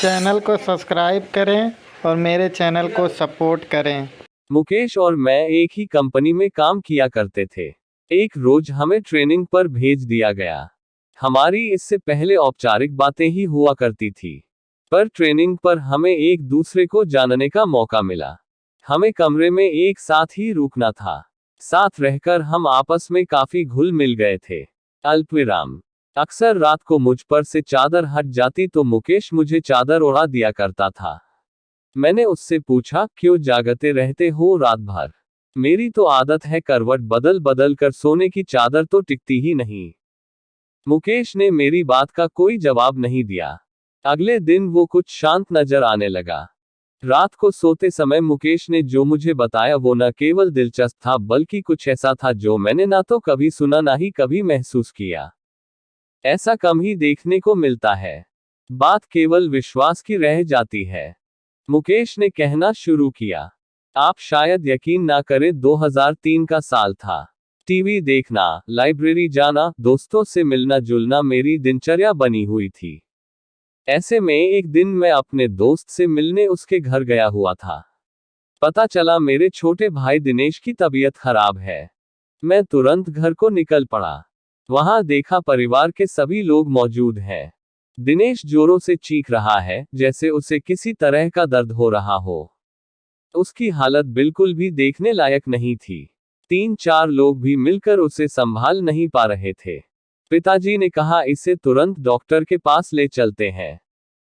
Channel को subscribe करें और मेरे चैनल को सपोर्ट करें। मुकेश और मैं एक ही कंपनी में काम किया करते थे। एक रोज हमें ट्रेनिंग पर भेज दिया गया। हमारी इससे पहले औपचारिक बातें ही हुआ करती थी, पर ट्रेनिंग पर हमें एक दूसरे को जानने का मौका मिला। हमें कमरे में एक साथ ही रुकना था। साथ रहकर हम आपस में काफी घुल मिल गए थे। अल्पविराम। अक्सर रात को मुझ पर से चादर हट जाती तो मुकेश मुझे चादर ओढ़ा दिया करता था। मैंने उससे पूछा, क्यों जागते रहते हो रात भर? मेरी तो आदत है करवट बदल बदल कर सोने की, चादर तो टिकती ही नहीं। मुकेश ने मेरी बात का कोई जवाब नहीं दिया। अगले दिन वो कुछ शांत नजर आने लगा। रात को सोते समय मुकेश ने जो मुझे बताया वो न केवल दिलचस्प था बल्कि कुछ ऐसा था जो मैंने ना तो कभी सुना ना ही कभी महसूस किया। ऐसा कम ही देखने को मिलता है। बात केवल विश्वास की रह जाती है। मुकेश ने कहना शुरू किया, आप शायद यकीन ना करें, 2003 का साल था। टीवी देखना, लाइब्रेरी जाना, दोस्तों से मिलना जुलना मेरी दिनचर्या बनी हुई थी। ऐसे में एक दिन मैं अपने दोस्त से मिलने उसके घर गया हुआ था। पता चला मेरे छोटे भाई दिनेश की तबीयत खराब है। मैं तुरंत घर को निकल पड़ा। वहां देखा परिवार के सभी लोग मौजूद हैं। दिनेश जोरों से चीख रहा है, जैसे उसे किसी तरह का दर्द हो रहा हो। उसकी हालत बिल्कुल भी देखने लायक नहीं थी। 3-4 लोग भी मिलकर उसे संभाल नहीं पा रहे थे। पिताजी ने कहा, इसे तुरंत डॉक्टर के पास ले चलते हैं,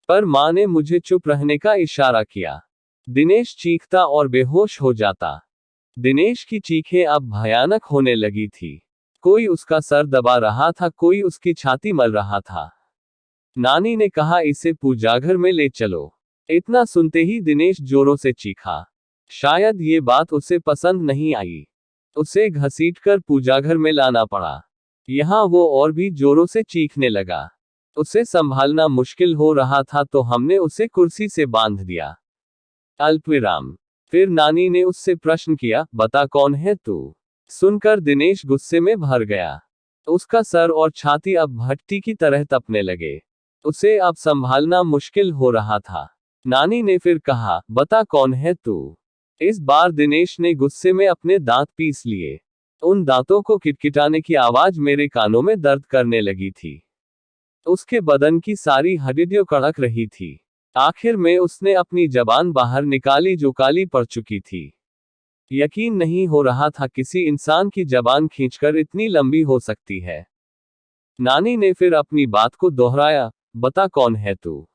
पर मां ने मुझे चुप रहने का इशारा किया। दिनेश चीखता और बेहोश हो जाता। दिनेश की चीखें अब भयानक होने लगी थी। कोई उसका सर दबा रहा था, कोई उसकी छाती मल रहा था। नानी ने कहा, इसे पूजाघर में ले चलो। इतना सुनते ही दिनेश जोरों से चीखा। शायद ये बात उसे पसंद नहीं आई। उसे घसीटकर पूजाघर में लाना पड़ा। यहाँ वो और भी जोरों से चीखने लगा। उसे संभालना मुश्किल हो रहा था तो हमने उसे कुर्सी से बांध दिया। अल्पविराम। फिर नानी ने उससे प्रश्न किया, बता कौन है तू? सुनकर दिनेश गुस्से में भर गया। उसका सर और छाती अब भट्टी की तरह तपने लगे। उसे अब संभालना मुश्किल हो रहा था। नानी ने फिर कहा, बता कौन है तू? इस बार दिनेश ने गुस्से में अपने दांत पीस लिए। उन दांतों को किटकिटाने की आवाज मेरे कानों में दर्द करने लगी थी। उसके बदन की सारी हड्डियां कड़क रही थी। आखिर में उसने अपनी जबान बाहर निकाली जो काली पड़ चुकी थी। यकीन नहीं हो रहा था किसी इंसान की जबान खींचकर इतनी लंबी हो सकती है। नानी ने फिर अपनी बात को दोहराया, बता कौन है तू?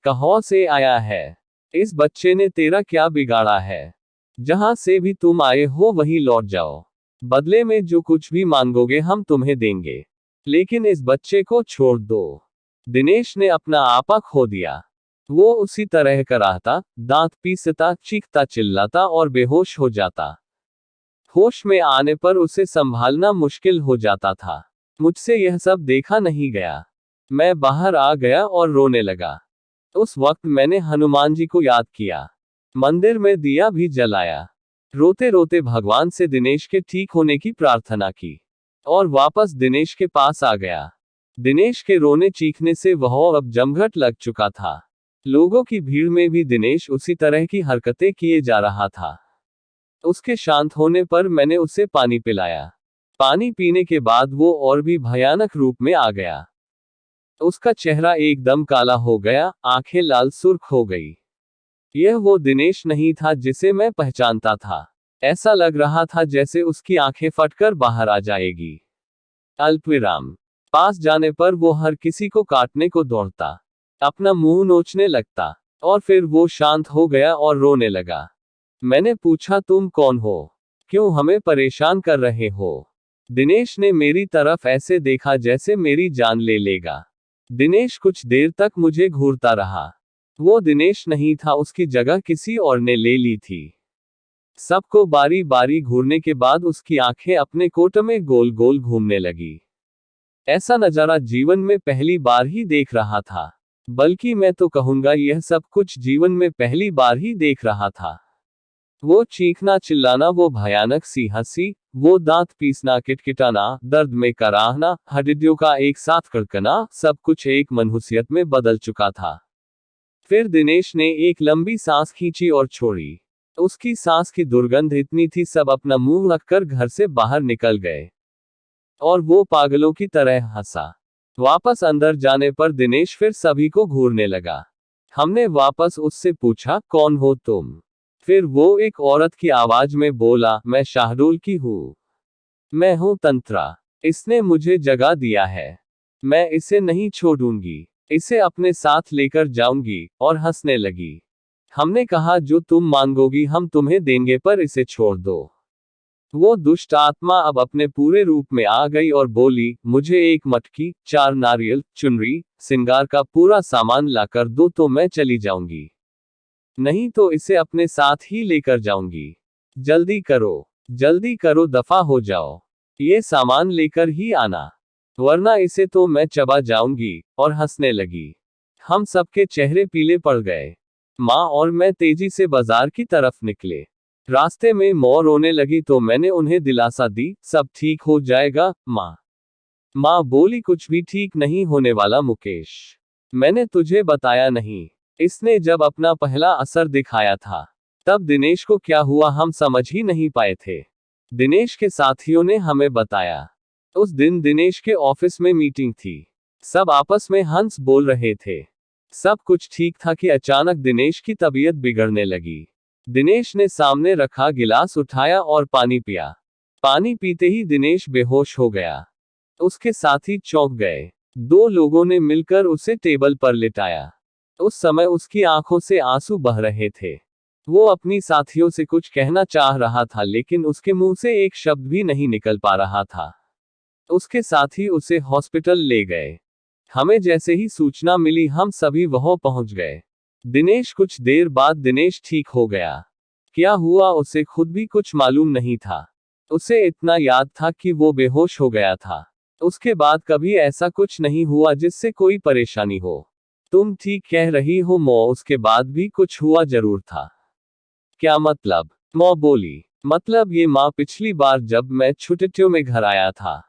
कहाँ से आया है? इस बच्चे ने तेरा क्या बिगाड़ा है? जहां से भी तुम आए हो वहीं लौट जाओ। बदले में जो कुछ भी मांगोगे हम तुम्हें देंगे, लेकिन इस बच्चे को छोड़ दो। दिनेश ने अपना आपा खो दिया। वो उसी तरह कराहता, दांत पीसता, चीखता, चिल्लाता और बेहोश हो जाता। होश में आने पर उसे संभालना मुश्किल हो जाता था। मुझसे यह सब देखा नहीं गया। मैं बाहर आ गया और रोने लगा। उस वक्त मैंने हनुमान जी को याद किया। मंदिर में दिया भी जलाया। रोते रोते भगवान से दिनेश के ठीक होने की प्रार्थना की और वापस दिनेश के पास आ गया। दिनेश के रोने चीखने से वह अब जमघट लग चुका था। लोगों की भीड़ में भी दिनेश उसी तरह की हरकतें किए जा रहा था। उसके शांत होने पर मैंने उसे पानी पिलाया। पानी पीने के बाद वो और भी भयानक रूप में आ गया। उसका चेहरा एकदम काला हो गया, आंखें लाल सुर्ख हो गई। यह वो दिनेश नहीं था जिसे मैं पहचानता था। ऐसा लग रहा था जैसे उसकी आंखें फटकर बाहर आ जाएगी। अल्पविराम। पास जाने पर वो हर किसी को काटने को दौड़ता, अपना मुंह नोचने लगता, और फिर वो शांत हो गया और रोने लगा। मैंने पूछा, तुम कौन हो? क्यों हमें परेशान कर रहे हो? दिनेश ने मेरी तरफ ऐसे देखा जैसे मेरी जान ले लेगा। दिनेश कुछ देर तक मुझे घूरता रहा। वो दिनेश नहीं था, उसकी जगह किसी और ने ले ली थी। सबको बारी बारी घूरने के बाद उसकी आंखें अपने कोट में गोल गोल घूमने लगी। ऐसा नजारा जीवन में पहली बार ही देख रहा था। बल्कि मैं तो कहूंगा यह सब कुछ जीवन में पहली बार ही देख रहा था। वो चीखना चिल्लाना, वो भयानक सी हंसी, वो दांत पीसना, किटकिटाना, दर्द में कराहना, हड्डियों का एक साथ कड़कना, सब कुछ एक मनहूसियत में बदल चुका था। फिर दिनेश ने एक लंबी सांस खींची और छोड़ी। उसकी सांस की दुर्गंध इतनी थी, सब अपना मुंह रखकर घर से बाहर निकल गए और वो पागलों की तरह हंसा। वापस अंदर जाने पर दिनेश फिर सभी को घूरने लगा। हमने वापस उससे पूछा, कौन हो तुम? फिर वो एक औरत की आवाज में बोला, मैं शाहडोल की हूँ। मैं हूँ तंत्रा। इसने मुझे जगा दिया है। मैं इसे नहीं छोड़ूंगी। इसे अपने साथ लेकर जाऊंगी। और हंसने लगी। हमने कहा, जो तुम मांगोगी हम तुम्हें देंगे, पर इसे छोड़ दो। वो दुष्ट आत्मा अब अपने पूरे रूप में आ गई और बोली, मुझे एक मटकी, 4 नारियल, चुनरी, सिंगार का पूरा सामान लाकर दो तो मैं चली जाऊंगी। नहीं तो इसे अपने साथ ही लेकर जाऊंगी। जल्दी करो, दफा हो जाओ। ये सामान लेकर ही आना, वरना इसे तो मैं चबा जाऊंगी। और हंसने लगी। हम सबके चेहरे पीले पड़ गए। माँ और मैं तेजी से बाजार की तरफ निकले। रास्ते में मौ रोने लगी तो मैंने उन्हें दिलासा दी, सब ठीक हो जाएगा माँ। माँ बोली, कुछ भी ठीक नहीं होने वाला मुकेश। मैंने तुझे बताया नहीं। इसने जब अपना पहला असर दिखाया था, तब दिनेश को क्या हुआ हम समझ ही नहीं पाए थे। दिनेश के साथियों ने हमें बताया। उस दिन दिनेश के ऑफिस में मीटिंग थी। सब आपस में हंस बोल रहे थे। सब कुछ ठीक था कि अचानक दिनेश की तबीयत बिगड़ने लगी। दिनेश ने सामने रखा गिलास उठाया और पानी पिया। पानी पीते ही दिनेश बेहोश हो गया। उसके साथी चौंक गए। 2 लोगों ने मिलकर उसे टेबल पर लिटाया। उस समय उसकी आंखों से आंसू बह रहे थे। वो अपनी साथियों से कुछ कहना चाह रहा था, लेकिन उसके मुंह से एक शब्द भी नहीं निकल पा रहा था। उसके साथी उसे हॉस्पिटल ले गए। हमें जैसे ही सूचना मिली हम सभी वहां पहुंच गए। कुछ देर बाद दिनेश ठीक हो गया। क्या हुआ उसे खुद भी कुछ मालूम नहीं था। उसे इतना याद था कि वो बेहोश हो गया था। उसके बाद कभी ऐसा कुछ नहीं हुआ जिससे कोई परेशानी हो। तुम ठीक कह रही हो मौ, उसके बाद भी कुछ हुआ जरूर था। क्या मतलब? मौ बोली, मतलब ये माँ, पिछली बार जब मैं छुट्टियों में घर आया था,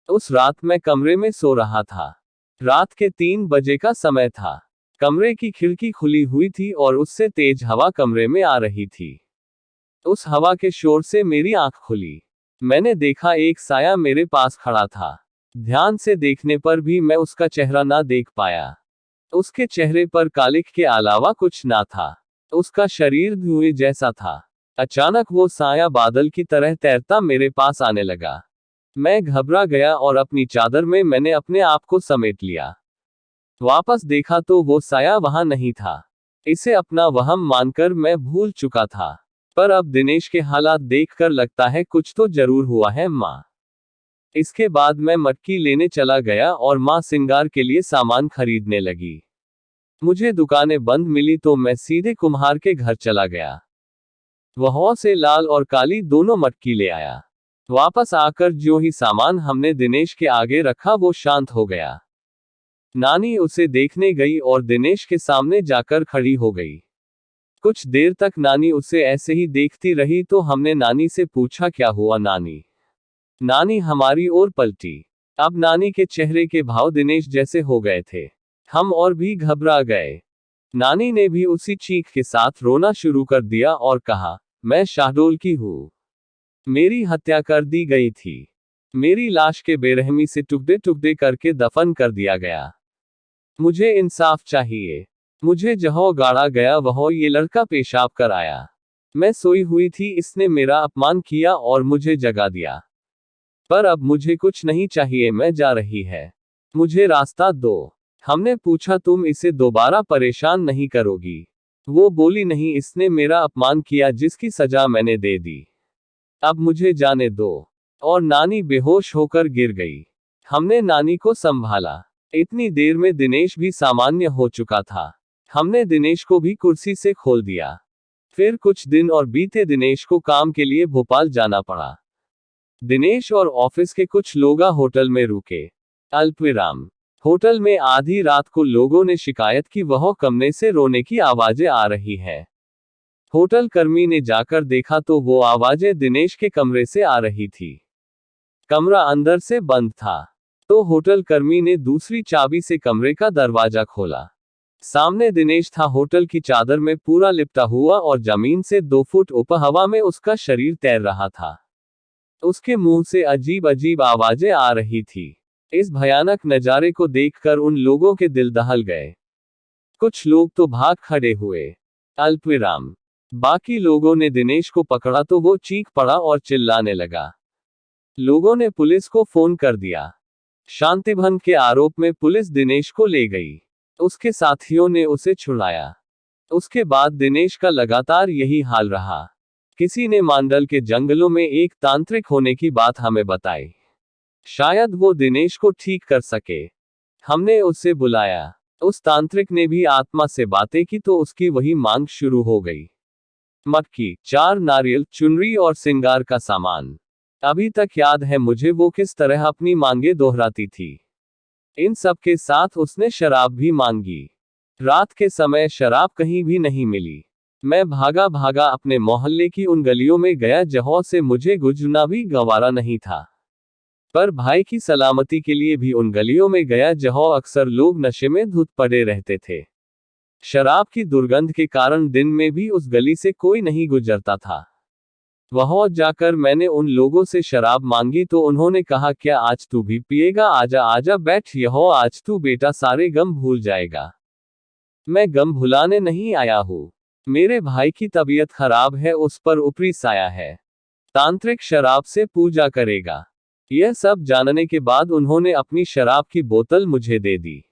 उस रात मैं कमरे में सो रहा था। रात के 3 बजे का समय था। कमरे की खिड़की खुली हुई थी और उससे तेज हवा कमरे में आ रही थी। उस हवा के शोर से मेरी आंख खुली। मैंने देखा एक साया मेरे पास खड़ा था। ध्यान से देखने पर भी मैं उसका चेहरा ना देख पाया। उसके चेहरे पर कालिख के अलावा कुछ ना था। उसका शरीर धुएं जैसा था। अचानक वो साया बादल की तरह तैरता मेरे पास आने लगा। मैं घबरा गया और अपनी चादर में मैंने अपने आप को समेट लिया। वापस देखा तो वो साया वहां नहीं था। इसे अपना वहम मानकर मैं भूल चुका था। पर अब दिनेश के हालात देखकर लगता है कुछ तो जरूर हुआ है माँ। इसके बाद मैं मटकी लेने चला गया और माँ सिंगार के लिए सामान खरीदने लगी। मुझे दुकानें बंद मिली तो मैं सीधे कुम्हार के घर चला गया। वहां से लाल और काली दोनों मटकी ले आया। वापस आकर जो ही सामान हमने दिनेश के आगे रखा वो शांत हो गया। नानी उसे देखने गई और दिनेश के सामने जाकर खड़ी हो गई। कुछ देर तक नानी उसे ऐसे ही देखती रही तो हमने नानी से पूछा, क्या हुआ नानी? नानी हमारी ओर पलटी। अब नानी के चेहरे के भाव दिनेश जैसे हो गए थे। हम और भी घबरा गए। नानी ने भी उसी चीख के साथ रोना शुरू कर दिया और कहा, मैं शाहडोल की हूँ। मेरी हत्या कर दी गई थी। मेरी लाश के बेरहमी से टुकड़े टुकड़े करके दफन कर दिया गया। मुझे इंसाफ चाहिए। मुझे जहां गाड़ा गया वहां ये लड़का पेशाब कर आया। मैं सोई हुई थी, इसने मेरा अपमान किया और मुझे जगा दिया। पर अब मुझे कुछ नहीं चाहिए, मैं जा रही है। मुझे रास्ता दो। हमने पूछा, तुम इसे दोबारा परेशान नहीं करोगी? वो बोली, नहीं, इसने मेरा अपमान किया जिसकी सजा मैंने दे दी। अब मुझे जाने दो। और नानी बेहोश होकर गिर गई। हमने नानी को संभाला। इतनी देर में दिनेश भी सामान्य हो चुका था। हमने दिनेश को भी कुर्सी से खोल दिया। फिर कुछ दिन और बीते। दिनेश को काम के लिए भोपाल जाना पड़ा। दिनेश और ऑफिस के कुछ लोग होटल में रुके। अल्पविराम। होटल में आधी रात को लोगों ने शिकायत की, वह कमरे से रोने की आवाजें आ रही हैं। होटल कर्मी ने जाकर देखा तो वो आवाजें दिनेश के कमरे से आ रही थी। कमरा अंदर से बंद था। तो होटल कर्मी ने दूसरी चाबी से कमरे का दरवाजा खोला। सामने दिनेश था, होटल की चादर में पूरा लिपटा हुआ और जमीन से 2 फुट ऊपर हवा में उसका शरीर तैर रहा था। उसके मुंह से अजीब अजीब आवाजें आ रही थी। इस भयानक नजारे को देखकर उन लोगों के दिल दहल गए। कुछ लोग तो भाग खड़े हुए। अल्पविराम। बाकी लोगों ने दिनेश को पकड़ा तो वो चीख पड़ा और चिल्लाने लगा। लोगों ने पुलिस को फोन कर दिया। शांतिभंग के आरोप में पुलिस दिनेश को ले गई। उसके साथियों ने उसे छुड़ाया। उसके बाद दिनेश का लगातार यही हाल रहा। किसी ने मांडल के जंगलों में एक तांत्रिक होने की बात हमें बताई। शायद वो दिनेश को ठीक कर सके। हमने उसे बुलाया। उस तांत्रिक ने भी आत्मा से बातें की तो उसकी वही मांग शुरू हो गई। मटकी, 4 नारियल, चुनरी और श्रृंगार का सामान। अभी तक याद है मुझे वो किस तरह अपनी मांगे दोहराती थी। इन सब के साथ उसने शराब भी मांगी। रात के समय शराब कहीं भी नहीं मिली। मैं भागा भागा अपने मोहल्ले की उन गलियों में गया जहां से मुझे गुजरना भी गवारा नहीं था। पर भाई की सलामती के लिए भी उन गलियों में गया जहां अक्सर लोग नशे में धुत पड़े रहते थे। शराब की दुर्गंध के कारण दिन में भी उस गली से कोई नहीं गुजरता था। वहां जाकर मैंने उन लोगों से शराब मांगी तो उन्होंने कहा, क्या आज तू भी पिएगा? आजा आजा बैठ यहाँ, आज तू बेटा सारे गम भूल जाएगा। मैं गम भुलाने नहीं आया हूँ। मेरे भाई की तबीयत खराब है, उस पर ऊपरी साया है। तांत्रिक शराब से पूजा करेगा। यह सब जानने के बाद उन्होंने अपनी शराब की बोतल मुझे दे दी,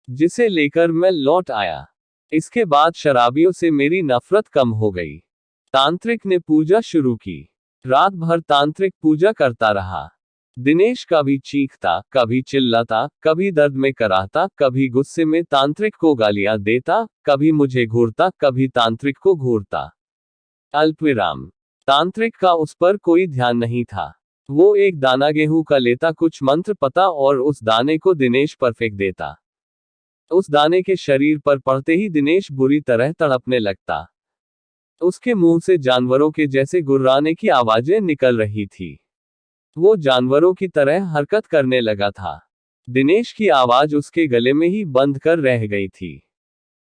जिसे लेकर मैं लौट आया। इसके बाद शराबियों से मेरी नफरत कम हो गई। तांत्रिक ने पूजा शुरू की। रात भर तांत्रिक पूजा करता रहा। दिनेश कभी चीखता, कभी चिल्लाता, कभी दर्द में कराहता, कभी गुस्से में तांत्रिक को गालियां देता, कभी मुझे घूरता, कभी तांत्रिक को घूरता। अल्पविराम। तांत्रिक का उस पर कोई ध्यान नहीं था। वो एक दाना गेहूं का लेता, कुछ मंत्र पता और उस दाने को दिनेश पर फेंक देता। उस दाने के शरीर पर पड़ते ही दिनेश बुरी तरह तड़पने लगता। उसके मुंह से जानवरों के जैसे गुर्राने की आवाजें निकल रही थी। वो जानवरों की तरह हरकत करने लगा था। दिनेश की आवाज उसके गले में ही बंद कर रह गई थी।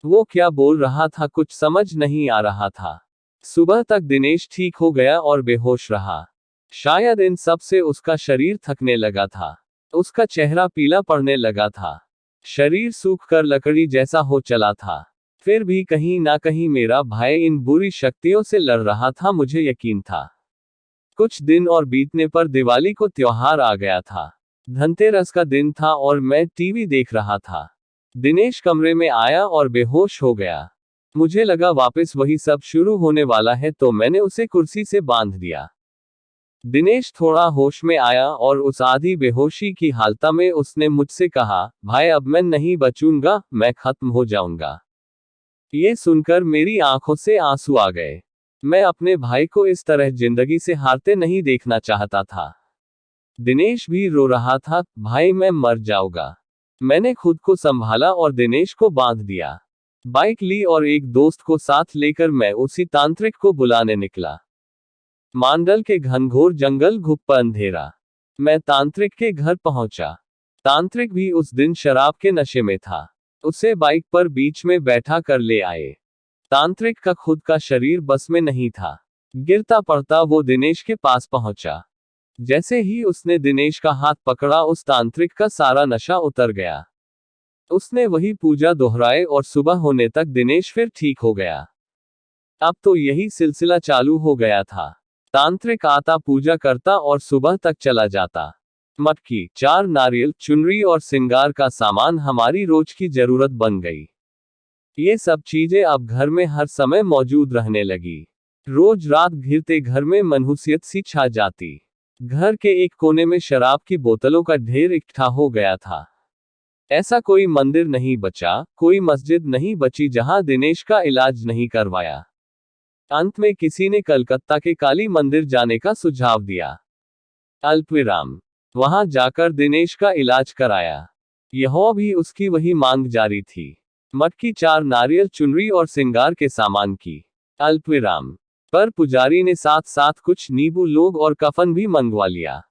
वो क्या बोल रहा था कुछ समझ नहीं आ रहा था। सुबह तक दिनेश ठीक हो गया और बेहोश रहा। शायद इन सब से उसका शरीर थकने लगा था। उसका चेहरा पीला पड़ने लगा था। शरीर सूख कर लकड़ी जैसा हो चला था। फिर भी कहीं ना कहीं मेरा भाई इन बुरी शक्तियों से लड़ रहा था, मुझे यकीन था। कुछ दिन और बीतने पर दिवाली को त्योहार आ गया था। धनतेरस का दिन था और मैं टीवी देख रहा था। दिनेश कमरे में आया और बेहोश हो गया। मुझे लगा वापस वही सब शुरू होने वाला है तो मैंने उसे कुर्सी से बांध दिया। दिनेश थोड़ा होश में आया और उस आधी बेहोशी की हालत में उसने मुझसे कहा, भाई अब मैं नहीं बचूंगा, मैं खत्म हो जाऊंगा। ये सुनकर मेरी आंखों से आंसू आ गए। मैं अपने भाई को इस तरह जिंदगी से हारते नहीं देखना चाहता था। दिनेश भी रो रहा था, भाई मैं मर जाऊंगा। मैंने खुद को संभाला और दिनेश को बांध दिया। बाइक ली और एक दोस्त को साथ लेकर मैं उसी तांत्रिक को बुलाने निकला। मांडल के घनघोर जंगल, घुप्पा अंधेरा। मैं तांत्रिक के घर पहुंचा। तांत्रिक भी उस दिन शराब के नशे में था। उसे बाइक पर बीच में बैठा कर ले आए। तांत्रिक का खुद का शरीर बस में नहीं था। गिरता पड़ता वो दिनेश के पास पहुंचा। जैसे ही उसने दिनेश का हाथ पकड़ा उस तांत्रिक का सारा नशा उतर गया। उसने वही पूजा दोहराए और सुबह होने तक दिनेश फिर ठीक हो गया। अब तो यही सिलसिला चालू हो गया था। तांत्रिक आता, पूजा करता और सुबह तक चला जाता। मटकी, 4 नारियल, चुनरी और श्रृंगार का सामान हमारी रोज की जरूरत बन गई। ये सब चीजें अब घर में हर समय मौजूद रहने लगी। रोज रात घिरते घर में मनहूसियत सी छा जाती। घर के एक कोने में शराब की बोतलों का ढेर इकट्ठा हो गया था। ऐसा कोई मंदिर नहीं बचा, कोई मस्जिद नहीं बची जहां दिनेश का इलाज नहीं करवाया। अंत में किसी ने कलकत्ता के काली मंदिर जाने का सुझाव दिया। अल्पविराम। वहां जाकर दिनेश का इलाज कराया। यह भी उसकी वही मांग जारी थी। मटकी, 4 नारियल, चुनरी और श्रृंगार के सामान की। अल्पविराम। पर पुजारी ने साथ साथ कुछ नींबू लोग और कफन भी मंगवा लिया।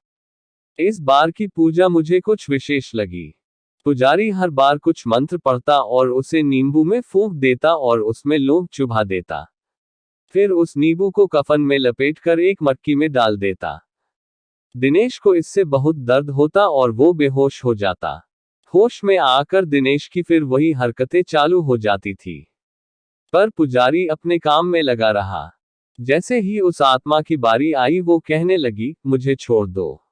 इस बार की पूजा मुझे कुछ विशेष लगी। पुजारी हर बार कुछ मंत्र पढ़ता और उसे नींबू में फूंक देता और उसमें लौंग चुभा देता। फिर उस नींबू को कफन में लपेटकर एक मटकी में डाल देता। दिनेश को इससे बहुत दर्द होता और वो बेहोश हो जाता। होश में आकर दिनेश की फिर वही हरकतें चालू हो जाती थी। पर पुजारी अपने काम में लगा रहा। जैसे ही उस आत्मा की बारी आई वो कहने लगी, मुझे छोड़ दो,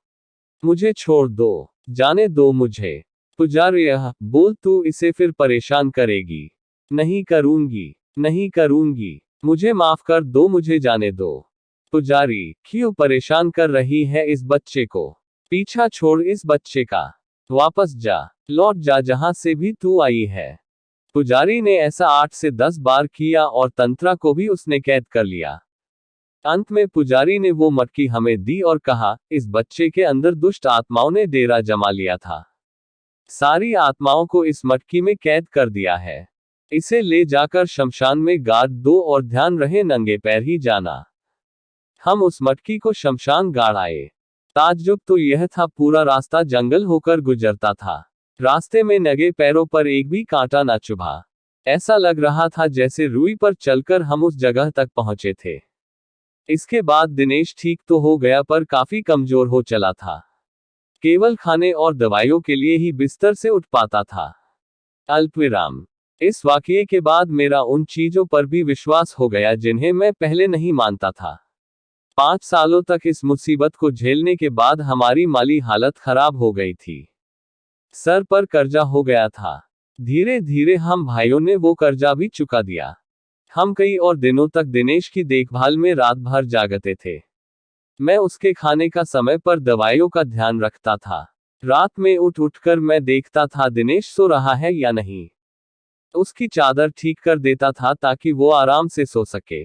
मुझे छोड़ दो, जाने दो मुझे। पुजारी, बोल, तू इसे फिर परेशान करेगी? नहीं करूंगी, नहीं करूंगी, मुझे माफ कर दो, मुझे जाने दो। पुजारी, क्यों परेशान कर रही है इस बच्चे को? पीछा छोड़ इस बच्चे का, वापस जा, लौट जा जहां से भी तू आई है। पुजारी ने ऐसा 8 से 10 बार किया और तंत्रा को भी उसने कैद कर लिया। अंत में पुजारी ने वो मटकी हमें दी और कहा, इस बच्चे के अंदर दुष्ट आत्माओं ने डेरा जमा लिया था। सारी आत्माओं को इस मटकी में कैद कर दिया है। इसे ले जाकर शमशान में गाड़ दो और ध्यान रहे नंगे पैर ही जाना। हम उस मटकी को शमशान गाड़ आए। ताज्जुब तो यह था, पूरा रास्ता जंगल होकर गुजरता था। रास्ते में नंगे पैरों पर एक भी कांटा न चुभा। ऐसा लग रहा था जैसे रुई पर चलकर हम उस जगह तक पहुंचे थे। इसके बाद दिनेश ठीक तो हो गया पर काफी कमजोर हो चला था। केवल खाने और दवाइयों के लिए ही बिस्तर से उठ पाता था। अल्पविराम। इस वाकये के बाद मेरा उन चीजों पर भी विश्वास हो गया जिन्हें मैं पहले नहीं मानता था। 5 सालों तक इस मुसीबत को झेलने के बाद हमारी माली हालत खराब हो गई थी। सर पर कर्जा हो गया था। धीरे धीरे हम भाइयों ने वो कर्जा भी चुका दिया। हम कई और दिनों तक दिनेश की देखभाल में रात भर जागते थे। मैं उसके खाने का समय पर दवाइयों का ध्यान रखता था। रात में उठकर मैं देखता था दिनेश सो रहा है या नहीं। उसकी चादर ठीक कर देता था ताकि वो आराम से सो सके।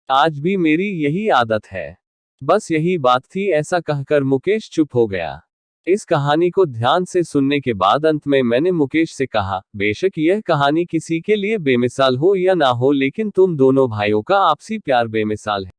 आज भी मेरी यही आदत है। बस यही बात थी, ऐसा कहकर मुकेश चुप हो गया। इस कहानी को ध्यान से सुनने के बाद अंत में मैंने मुकेश से कहा, बेशक यह कहानी किसी के लिए बेमिसाल हो या ना हो, लेकिन तुम दोनों भाइयों का आपसी प्यार बेमिसाल है।